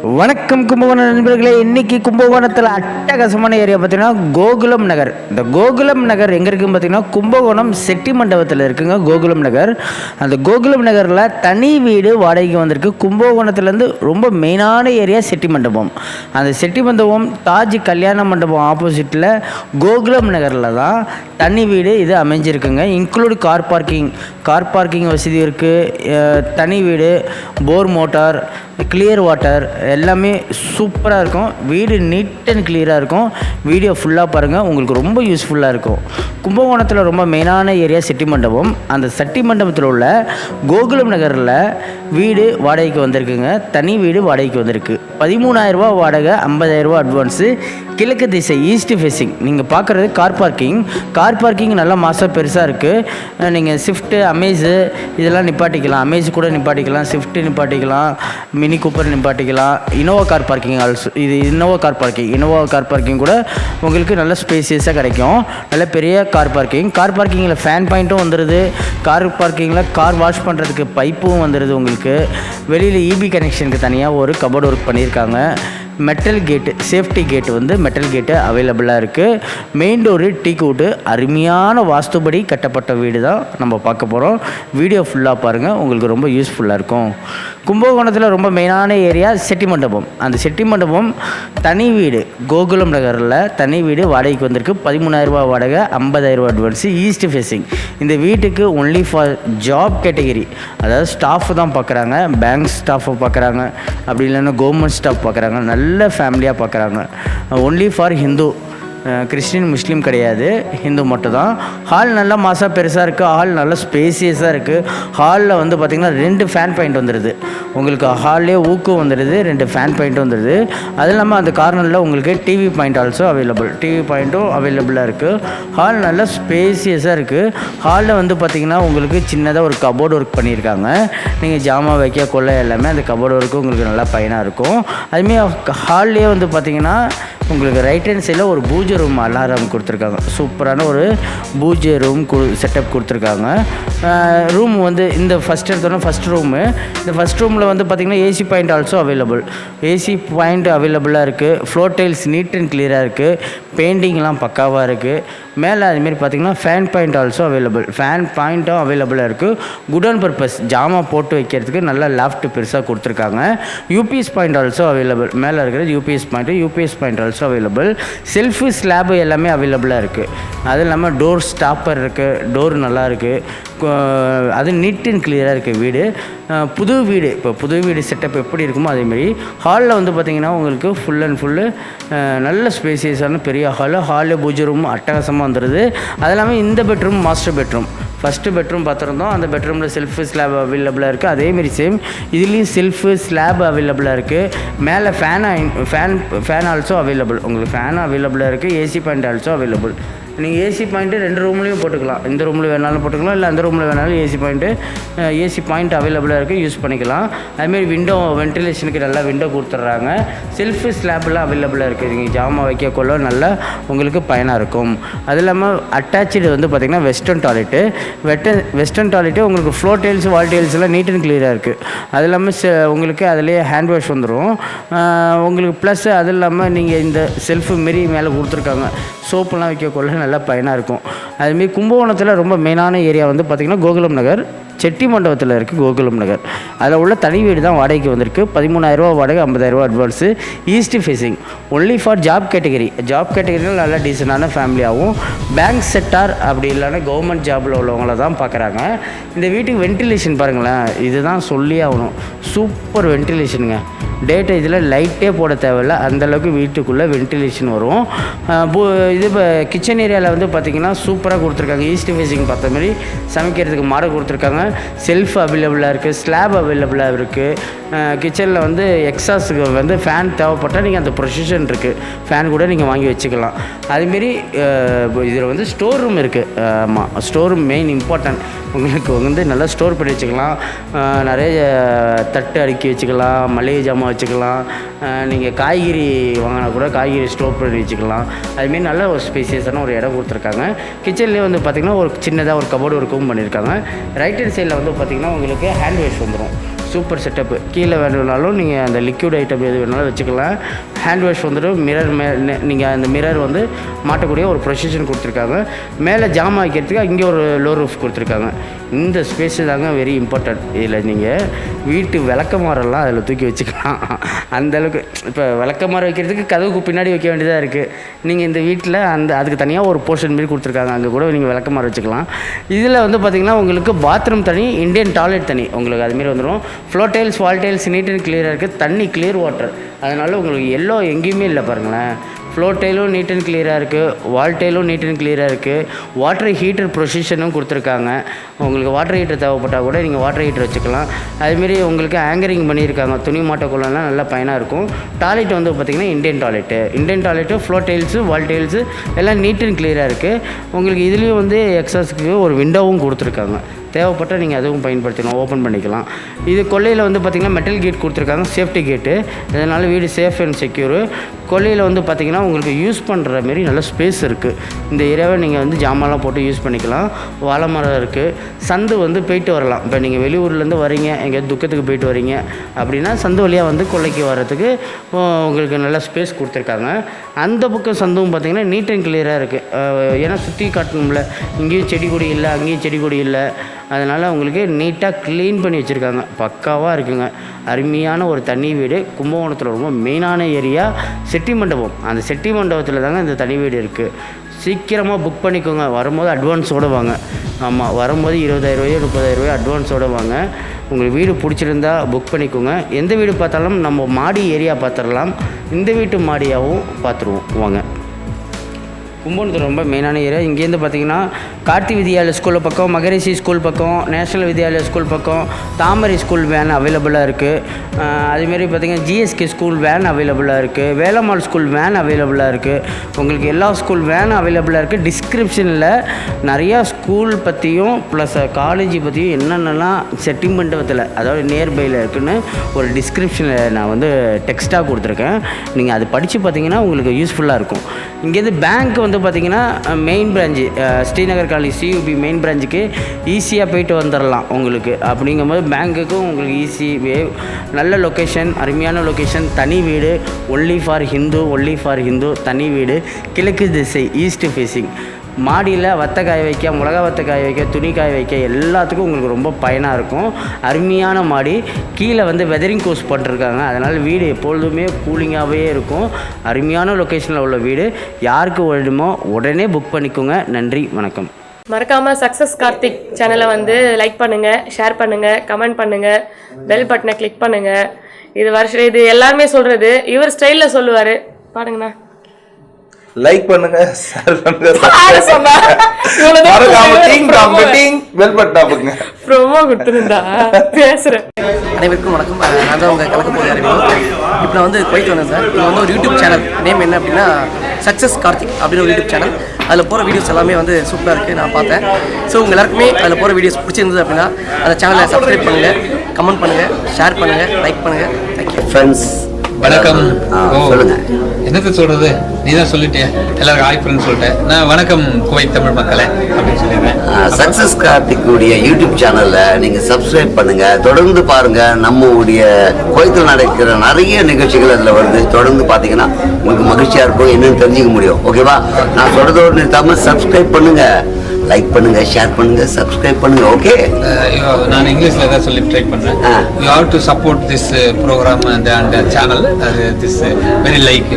வணக்கம் கும்பகோணம் நண்பர்களே. இன்றைக்கி கும்பகோணத்தில் அட்டகாசமான ஏரியா பார்த்தீங்கன்னா கோகுலம் நகர். இந்த கோகுலம் நகர் எங்கே இருக்குதுன்னு பார்த்தீங்கன்னா கும்பகோணம் செட்டி மண்டபத்தில் இருக்குங்க கோகுலம் நகர். அந்த கோகுலம் நகரில் தனி வீடு வாடகைக்கு வந்திருக்கு. கும்பகோணத்துலேருந்து ரொம்ப மெயினான ஏரியா செட்டி மண்டபம். அந்த செட்டி மண்டபம் தாஜ் கல்யாண மண்டபம் ஆப்போசிட்டில் கோகுலம் நகரில் தான் தனி வீடு இது அமைஞ்சிருக்குங்க. இன்க்ளூட் கார் பார்க்கிங் வசதி இருக்குது. தனி வீடு, போர் மோட்டார், கிளியர் வாட்டர் எல்லாமே சூப்பராக இருக்கும். வீடு நீட் அண்ட் கிளியராக இருக்கும். வீடியோ ஃபுல்லாக பாருங்கள், உங்களுக்கு ரொம்ப யூஸ்ஃபுல்லாக இருக்கும். கும்பகோணத்தில் ரொம்ப மெயினான ஏரியா செட்டி மண்டபம். அந்த செட்டி மண்டபத்தில் உள்ள கோகுலம் நகரில் வீடு வாடகைக்கு வந்திருக்குங்க. தனி வீடு வாடகைக்கு வந்திருக்கு. 13,000 வாடகை, 50,000 அட்வான்ஸு. கிழக்கு திசை ஈஸ்ட் ஃபேஸிங். நீங்கள் பார்க்குறது கார் பார்க்கிங் நல்லா மாதம் பெருசாக இருக்குது. நீங்கள் ஸ்விஃப்ட்டு, அமேஸு இதெல்லாம் நிப்பாட்டிக்கலாம். அமேஸ் கூட நிப்பாட்டிக்கலாம், ஸ்விஃப்ட்டு நிப்பாட்டிக்கலாம், மினி கூப்பர் நிப்பாட்டிக்கலாம். Innova car parking also. இது இனோவா கார் பார்க்கிங் கூட உங்களுக்கு நல்ல ஸ்பேசியஸாக கிடைக்கும். நல்ல பெரிய கார் பார்க்கிங்கில் ஃபேன் பாயிண்ட்டும் வந்துடுது. கார் பார்க்கிங்கில் கார் வாஷ் பண்ணுறதுக்கு பைப்பும் வந்துடுது. உங்களுக்கு வெளியில் இபி கனெக்ஷனுக்கு தனியாக ஒரு கபோர்டு ஒர்க் பண்ணியிருக்காங்க. Metal gate, safety gate metal gate அவைலபிளாக இருக்குது. Main door teak out. அருமையான வாஸ்துபடி கட்டப்பட்ட வீடு தான் நம்ம பார்க்க போகிறோம். வீடியோ ஃபுல்லாக பாருங்கள், உங்களுக்கு ரொம்ப யூஸ்ஃபுல்லாக இருக்கும். கும்பகோணத்தில் ரொம்ப மெயினான ஏரியா செட்டி மண்டபம். அந்த செட்டி மண்டபம் தனி வீடு கோகுலம் நகரில் தனி வீடு வாடகைக்கு வந்திருக்கு. 13,000 வாடகை, 50,000 அட்வான்ஸு. East facing. இந்த வீட்டுக்கு ஒன்லி ஃபார் ஜாப் கேட்டகரி, அதாவது ஸ்டாஃப் தான் பார்க்குறாங்க. பேங்க் ஸ்டாஃபை பார்க்குறாங்க, அப்படி இல்லைன்னா கவர்மெண்ட் ஸ்டாஃப் பார்க்குறாங்க. நல்ல ஃபேமிலியாக பார்க்குறாங்க. ஒன்லி ஃபார் ஹிந்து, கிறிஸ்டின், முஸ்லீம் கிடையாது, ஹிந்து மட்டும் தான். ஹால் நல்லா மாதம் பெருசாக இருக்குது. ஹால் நல்லா ஸ்பேசியஸாக இருக்குது. ஹாலில் பார்த்திங்கன்னா 2 ஃபேன் பாயிண்ட் வந்துடுது. உங்களுக்கு ஹால்லே ஊக்கம் வந்துடுது, 2 ஃபேன் பாயிண்ட் வந்துடுது. அது இல்லாமல் அந்த கார்னரில் உங்களுக்கு TV point also available. TV பாயிண்ட்டும் அவைலபிளாக இருக்குது. ஹால் நல்லா ஸ்பேசியஸாக இருக்குது. ஹாலில் பார்த்திங்கன்னா உங்களுக்கு சின்னதாக ஒரு கபோர்டு ஒர்க் பண்ணியிருக்காங்க. நீங்கள் ஜாமான் வைக்க கொள்ள எல்லாமே அந்த கபோர்டு ஒர்க்கு உங்களுக்கு நல்லா பயனாக இருக்கும். அதுமாரி ஹால்லேயே பார்த்திங்கன்னா உங்களுக்கு ரைட் ஹேண்ட் சைடில் ஒரு பூஜை ரூம் அலாரம் கொடுத்துருக்காங்க. சூப்பரான ஒரு பூஜை ரூம் செட்டப் கொடுத்துருக்காங்க. ரூம் இந்த ஃபஸ்ட் எடுத்தோன்னா ஃபஸ்ட் ரூமு. இந்த ஃபஸ்ட் ரூமில் பார்த்திங்கன்னா AC point also available. AC point அவைலபிளாக இருக்குது. ஃப்ளோர் டைல்ஸ் நீட் அண்ட் கிளியராக இருக்குது. பெயிண்டிங்லாம் பக்காவாக இருக்குது. மேலே அதுமாரி பார்த்திங்கன்னா fan point also available. Fan பாயிண்ட்டும் அவைலபிளாக இருக்குது. குட் அண்ட் பர்பஸ் ஜாமா போட்டு வைக்கிறதுக்கு நல்லா லாஃப்ட் பெருசாக கொடுத்துருக்காங்க. UPS point also available. மேலே இருக்கிறது UPS point also available. Shelf slab எல்லாமே அவைலபிளாக இருக்குது. அது இல்லாமல் டோர் ஸ்டாப்பர் இருக்குது. டோர் நல்லா இருக்குது. அது நீட் அண்ட் கிளியராக இருக்குது வீடு. புது வீடு, இப்போ புது வீடு செட்டப் எப்படி இருக்குமோ அதேமாரி ஹாலில் பார்த்திங்கன்னா உங்களுக்கு ஃபுல் அண்ட் ஃபுல்லு நல்ல ஸ்பேசியஸான பெரிய ஹாலு பூஜை ரூம் அட்டகாசமாக வந்துடுது. அது இல்லாமல் இந்த bedroom master bedroom. First bedroom பார்த்துருந்தோம். அந்த பெட்ரூமில் செல்ஃபு ஸ்லாப் அவைலபிளாக இருக்குது. அதேமாரி சேம் இதுலேயும் செல்ஃபு ஸ்லாப் அவைலபிளாக இருக்குது. மேலே ஃபேன் ஆல்சோ அவைலபிள். உங்களுக்கு ஃபேன் அவைலபிளாக இருக்குது. AC point also available. நீங்கள் ஏசி பாயிண்ட்டு 2 ரூம்லேயும் போட்டுக்கலாம். இந்த ரூமில் வேணாலும் போட்டுக்கலாம், இல்லை அந்த ரூமில் வேணாலும் ஏசி பாயிண்ட் அவைலபிளாக இருக்குது, யூஸ் பண்ணிக்கலாம். அதுமாரி வென்டிலேஷனுக்கு நல்லா விண்டோ கொடுத்துட்றாங்க. செல்ஃபு ஸ்லாப்லாம் அவைலபிளாக இருக்குது. நீங்கள் ஜாமான் வைக்க கொள்ள நல்லா உங்களுக்கு பயனாக இருக்கும். அது இல்லாமல் அட்டாச்சு பார்த்திங்கன்னா வெஸ்டர்ன் டாய்லெட்டு உங்களுக்கு ஃப்ளோர் டைல்ஸ், வால் டைல்ஸ் எல்லாம் நீட் அண்ட் கிளியராக இருக்குது. அது இல்லாமல் உங்களுக்கு அதிலேயே ஹேண்ட் வாஷ் வந்துடும் உங்களுக்கு. ப்ளஸ் அது இல்லாமல் நீங்கள் இந்த செல்ஃபு மாரி மேலே கொடுத்துருக்காங்க. சோப்பெல்லாம் வைக்க கொள்ள நல்லா பயனாக இருக்கும். அதுமாரி கும்பகோணத்தில் ரொம்ப மெயினான ஏரியா பார்த்திங்கன்னா கோகுலம் நகர், செட்டி மண்டபத்தில் இருக்குது கோகுலம் நகர். அதில் உள்ள தனி வீடு தான் வாடகைக்கு வந்திருக்கு. 13,000 வாடகை, 50,000 advance. East facing. Only for job கேட்டகரியில் நல்லா டீசெண்டான ஃபேமிலியாகவும் பேங்க் செக்டார் அப்படி இல்லைன்னா கவர்மெண்ட் ஜாபில் உள்ளவங்கள தான் பார்க்குறாங்க. இந்த வீட்டுக்கு வென்டிலேஷன் பாருங்களேன், இதுதான் சொல்லி ஆகணும். சூப்பர் வென்டிலேஷனுங்க. டேட்டை இதில் லைட்டே போட தேவையில்லை, அந்தளவுக்கு வீட்டுக்குள்ளே வென்டிலேஷன் வரும். இது இப்போ கிச்சன் ஏரியாவில் பார்த்திங்கன்னா சூப்பராக கொடுத்துருக்காங்க. ஈஸ்ட் ஃபேஸிங் பார்த்த மாதிரி சமைக்கிறதுக்கு மாட கொடுத்துருக்காங்க. செல்ஃப் அவைலபிளாக இருக்குது. ஸ்லாப் அவைலபிளாக இருக்குது. கிச்சனில் எக்ஸாஸுக்கு ஃபேன் தேவைப்பட்டால் நீங்கள் அந்த ப்ரொசிஷன் இருக்குது. ஃபேன் கூட நீங்கள் வாங்கி வச்சுக்கலாம். அதுமாரி இதில் ஸ்டோர் ரூம் இருக்குது. ஆமாம், ஸ்டோர் ரூம் மெயின் இம்பார்ட்டன்ட். உங்களுக்கு நல்லா ஸ்டோர் பண்ணி வச்சுக்கலாம். நிறைய தட்டு அடுக்கி வச்சுக்கலாம், மளிகை ஜாமான் வச்சுக்கலாம். நீங்கள் காய்கறி வாங்கினா கூட காய்கறி ஸ்டோர் பண்ணி வச்சுக்கலாம். அதுமாரி நல்ல ஒரு ஸ்பேசியஸான ஒரு இடம் கொடுத்துருக்காங்க. கிச்சன்லேயே பார்த்திங்கன்னா ஒரு சின்னதாக ஒரு கபோர்டு ஒர்க்கும் பண்ணியிருக்காங்க. ரைட் ஹேண்ட் சைடில் பார்த்திங்கன்னா உங்களுக்கு ஹேண்ட் வாஷ் வந்துடும். Super setup. கீழே வேணும்னாலும் நீங்கள் அந்த லிக்விட் ஐட்டம் எது வேணாலும் வச்சுக்கலாம். ஹேண்ட் வாஷ் வந்துட்டு மிரர் நீங்கள் அந்த மிரர் வந்து மாட்டக்கூடிய ஒரு ப்ரொசிஷன் கொடுத்துருக்காங்க. மேலே ஜாமான் வைக்கிறதுக்கு இங்கே ஒரு லோ ரூஃப் கொடுத்துருக்காங்க. இந்த ஸ்பேஸு தாங்க வெரி இம்பார்ட்டன்ட். இதில் நீங்கள் வீட்டு விளக்கமாரெல்லாம் அதில் தூக்கி வச்சுக்கலாம். அந்தளவுக்கு இப்போ விளக்கமாறு வைக்கிறதுக்கு கதவுக்கு பின்னாடி வைக்க வேண்டியதாக இருக்குது. நீங்கள் இந்த வீட்டில் அதுக்கு தனியாக ஒரு போர்ஷன் மாரி கொடுத்துருக்காங்க. அங்கே கூட நீங்கள் விளக்கமாறு வச்சுக்கலாம். இதில் வந்து பார்த்திங்கன்னா உங்களுக்கு பாத்ரூம் தனி, இண்டியன் டாய்லெட் தனி. உங்களுக்கு அதுமாரி வந்துடும். Floor tiles, wall tiles neat and கிளியராக இருக்குது. தண்ணி கிளியர் வாட்டர். அதனால் உங்களுக்கு எல்லோ எங்கேயுமே இல்லை பாருங்களேன். ஃப்ளோர் டைலும் நீட் அண்ட் கிளியராக இருக்குது. வால் டைலும் நீட் அண்ட் கிளியராக இருக்குது. வாட்டர் ஹீட்டர் ப்ரொசிஷனும் கொடுத்துருக்காங்க. உங்களுக்கு வாட்டர் ஹீட்டர் தேவைப்பட்டால் கூட நீங்கள் வாட்டர் ஹீட்டர் வச்சுக்கலாம். அதுமாரி உங்களுக்கு ஆங்கரிங் பண்ணியிருக்காங்க. துணி மாட்டக்குள்ளலாம் நல்லா பயனாக இருக்கும். டாய்லெட் வந்து பார்த்திங்கன்னா இண்டியன் டாய்லெட்டு ஃப்ளோர் டைல்ஸு, வால் டைல்ஸு எல்லாம் நீட் அண்ட் கிளியராக இருக்குது. உங்களுக்கு இதுலேயும் வந்து எக்ஸாஸ்க்கு ஒரு விண்டோவும் கொடுத்துருக்காங்க. தேவைப்பட்டால் நீங்கள் அதுவும் பயன்படுத்திக்கலாம், ஓப்பன் பண்ணிக்கலாம். இது கொல்லையில் வந்து பார்த்திங்கன்னா மெட்டல் கேட் கொடுத்துருக்காங்க, சேஃப்டி கேட்டு. இதனால் வீடு சேஃப் அண்ட் செக்யூரு. கொல்லையில் வந்து பார்த்திங்கன்னா உங்களுக்கு யூஸ் பண்ணுற மாரி நல்ல ஸ்பேஸ் இருக்குது. இந்த ஏரியாவை நீங்கள் வந்து ஜாமான்லாம் போட்டு யூஸ் பண்ணிக்கலாம். வாழை மரம் இருக்குது. சந்து வந்து போயிட்டு வரலாம். இப்போ நீங்கள் வெளியூர்லேருந்து வரீங்க, எங்கேயாவது துக்கத்துக்கு போயிட்டு வரீங்க அப்படின்னா சந்து வழியாக வந்து கொல்லைக்கு வர்றதுக்கு உங்களுக்கு நல்ல ஸ்பேஸ் கொடுத்துருக்காங்க. அந்த பக்கம் சந்தும் பார்த்திங்கன்னா நீட் அண்ட் கிளியராக இருக்குது. ஏன்னா சுற்றி காட்டணும்ல, இங்கேயும் செடி கொடி இல்லை, அங்கேயும் செடி கொடி இல்லை. அதனால் உங்களுக்கு நீட்டாக க்ளீன் பண்ணி வச்சுருக்காங்க. பக்காவாக இருக்குங்க. அருமையான ஒரு தனி வீடு. கும்பகோணத்தில் ரொம்ப மெயினான ஏரியா செட்டி மண்டபம். அந்த செட்டி மண்டபத்தில் தாங்க இந்த தனி வீடு இருக்குது. சீக்கிரமாக புக் பண்ணிக்கோங்க. வரும்போது அட்வான்ஸோடு வாங்க. ஆமாம், வரும்போது 20,000 30,000 அட்வான்ஸோடு வாங்க. உங்களுக்கு வீடு பிடிச்சிருந்தா புக் பண்ணிக்கோங்க. எந்த வீடு பார்த்தாலும் நம்ம மாடி ஏரியா பார்த்துடலாம். இந்த வீட்டு மாடியாகவும் பார்த்துருவோம் வாங்க. கும்பகோணத்தில் ரொம்ப மெயினான ஏரியா. இங்கேருந்து பார்த்திங்கன்னா கார்த்தி வித்யாலயா ஸ்கூல் பக்கம், மகரிஷி ஸ்கூல் பக்கம், நேஷ்னல் வித்யாலயா ஸ்கூல் பக்கம், தாமரை ஸ்கூல் வேன் அவைலபிளாக இருக்குது. அதுமாரி பார்த்திங்கன்னா ஜிஎஸ்கே ஸ்கூல் வேன் அவைலபிளாக இருக்குது. வேலம்மாள் ஸ்கூல் வேன் அவைலபிளாக இருக்குது. உங்களுக்கு எல்லா ஸ்கூல் வேன் அவைலபிளாக இருக்குது. டிஸ்கிரிப்ஷனில் நிறையா ஸ்கூல் பற்றியும் ப்ளஸ் காலேஜ் பற்றியும் என்னென்னலாம் செட்டி மண்டபத்தில் அதாவது நியர்பையில் இருக்குதுன்னு ஒரு டிஸ்கிரிப்ஷனில் நான் வந்து டெக்ஸ்ட்டாக கொடுத்துருக்கேன். நீங்கள் அது படித்து பார்த்திங்கன்னா உங்களுக்கு யூஸ்ஃபுல்லாக இருக்கும். இங்கேருந்து பேங்க் வந்து பார்த்திங்கன்னா main branch Srinagar college CUB main பிரான்ச்சுக்கு ஈஸியாக போயிட்டு வந்துடலாம் உங்களுக்கு. அப்படிங்கும்போது பேங்க்குக்கும் உங்களுக்கு ஈஸி நல்ல லொக்கேஷன், அருமையான லொக்கேஷன். தனி வீடு, ஒன்லி ஃபார் ஹிந்து தனி வீடு. கிழக்கு திசை, ஈஸ்ட் ஃபேஸிங். மாடியில் வத்த காய வைக்க, மிளகா வத்த காய வைக்க, துணி காய வைக்க எல்லாத்துக்கும் உங்களுக்கு ரொம்ப பயனாக இருக்கும். அருமையான மாடி. கீழே வந்து வெதரிங் கோர்ஸ் போட்டிருக்காங்க. அதனால் வீடு எப்பொழுதுமே கூலிங்காகவே இருக்கும். அருமையான லொக்கேஷனில் உள்ள வீடு. யாருக்கு வேணுமோ உடனே புக் பண்ணிக்கோங்க. நன்றி, வணக்கம். மறக்காம சக்ஸஸ் கார்த்திக் சேனலை வந்து லைக் பண்ணுங்க, ஷேர் பண்ணுங்க, கமெண்ட் பண்ணுங்க, பெல் பட்டனை கிளிக் பண்ணுங்க. இது எல்லாருமே சொல்றது. இவர் ஸ்டைல்ல சொல்லுவாரு. பாருங்கண்ணா. லைக் பண்ணுங்க, ஷேர் பண்ணுங்க, பெல் பட்டன் அமுக்குங்க. ப்ரோமோ கொடுத்துருந்தா பேசுறேன். அனைவருக்கும் வணக்கம். நான் தான் உங்கள் கலக்க போகிற அறிவியல். இப்போ நான் வந்து குவைத் வந்தேன் சார். இது வந்து ஒரு யூடியூப் சேனல். நேம் என்ன அப்படின்னா சக்ஸஸ் கார்த்திக் அப்படின்னு ஒரு யூடியூப் சேனல். அதில் போகிற வீடியோஸ் எல்லாமே வந்து சூப்பராக இருக்குது. நான் பார்த்தேன். ஸோ உங்கள் எல்லாருக்குமே அதில் போகிற வீடியோஸ் பிடிச்சிருந்தது அப்படின்னா அந்த சேனலை சப்ஸ்கிரைப் பண்ணுங்கள், கமெண்ட் பண்ணுங்கள், ஷேர் பண்ணுங்கள், லைக் பண்ணுங்கள். Thank you friends. வணக்கம். சொல்லுங்க. என்னத்தை சொல்றது, நீ தான் சொல்லிட்டே. எல்லாருக்கும் ஹாய் ஃப்ரெண்ட்ஸ் சொல்லிட்டேன். நான் வணக்கம் குவைத் தமிழ் மக்களே அப்படின்னு சொல்லிடுறேன். சக்ஸஸ் கார்த்திக்குடைய யூடியூப் சேனல்ல நீங்க சப்ஸ்கிரைப் பண்ணுங்க, தொடர்ந்து பாருங்க. நம்மளுடைய குவைத்தில் நடக்கிற நிறைய நிகழ்ச்சிகள் அதுல வருது. தொடர்ந்து பாத்தீங்கன்னா உங்களுக்கு மகிழ்ச்சியா இருக்கும், என்னன்னு தெரிஞ்சுக்க முடியும். ஓகேவா? நான் சொல்றதோடு நிறுத்தாம சப்ஸ்கிரைப் பண்ணுங்க, லைக் பண்ணுங்க, ஷேர் பண்ணுங்க, சப்ஸ்கிரைப் பண்ணுங்க. ஓகே, நான் இங்கிலீஷ்ல தான் சொல்லி ட்ரை பண்றேன். You have to support this programme and channel. This very like